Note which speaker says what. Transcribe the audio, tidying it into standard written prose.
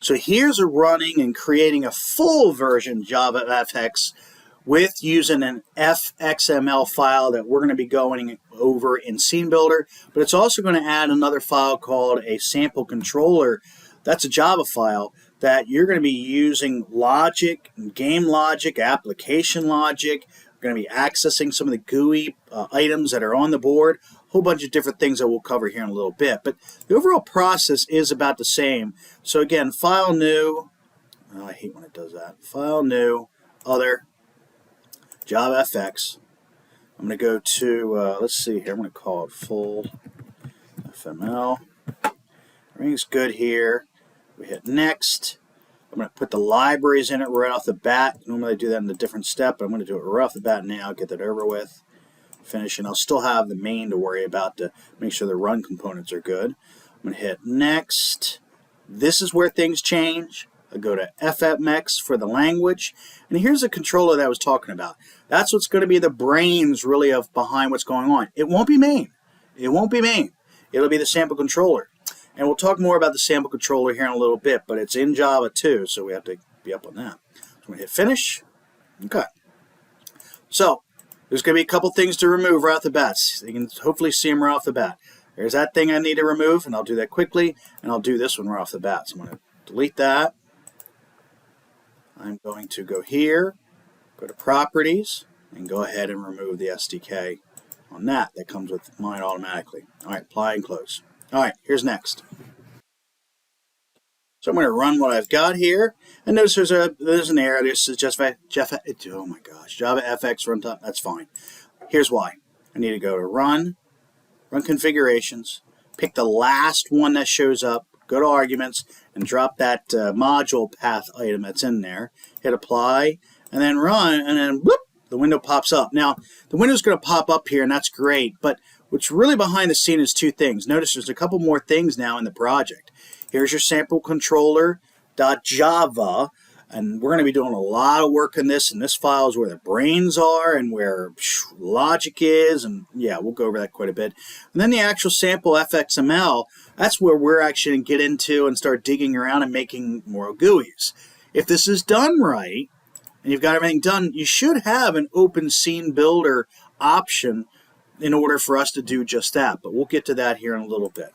Speaker 1: So here's a running and creating a full version JavaFX with using an fxml file that we're going to be going over in Scene Builder, but it's also going to add another file called a sample controller. That's a Java file that you're going to be using logic, game logic, application logic. We're going to be accessing some of the GUI items that are on the board, a whole bunch of different things that we'll cover here in a little bit. But the overall process is about the same. So again, file new, I hate when it does that, file new, other, JavaFX. I'm going to go to, let's see here, I'm going to call it full FML. Everything's good here. We hit next. I'm going to put the libraries in it right off the bat. Normally I do that in a different step, but I'm going to do it right off the bat now, get that over with. Finish, and I'll still have the main to worry about to make sure the run components are good. I'm going to hit next. This is where things change. I go to FMX for the language, and here's the controller that I was talking about. That's what's going to be the brains really of behind what's going on. It won't be main. It won't be main. It'll be the sample controller. And we'll talk more about the sample controller here in a little bit, but it's in Java too, so we have to be up on that. So I'm going to hit finish. Okay. So there's going to be a couple things to remove right off the bat. You can hopefully see them right off the bat. There's that thing I need to remove, and I'll do that quickly, and I'll do this one right off the bat. So I'm going to delete that. I'm going to go here, go to Properties, and go ahead and remove the SDK on that. That comes with mine automatically. All right, apply and close. All right, here's next. So I'm going to run what I've got here, and notice there's an error. This is just oh my gosh, JavaFX runtime. That's fine. Here's why. I need to go to Run Configurations, pick the last one that shows up, go to Arguments, and drop that module path item that's in there. Hit Apply, and then Run, and then whoop, the window pops up. Now, the window's going to pop up here, and that's great, but what's really behind the scene is two things. Notice there's a couple more things now in the project. Here's your sample controller.java, and we're going to be doing a lot of work in this, and this file is where the brains are and where logic is, and yeah, we'll go over that quite a bit. And then the actual sample fxml, that's where we're actually going to get into and start digging around and making more GUIs. If this is done right, and you've got everything done, you should have an open scene builder option in order for us to do just that, but we'll get to that here in a little bit.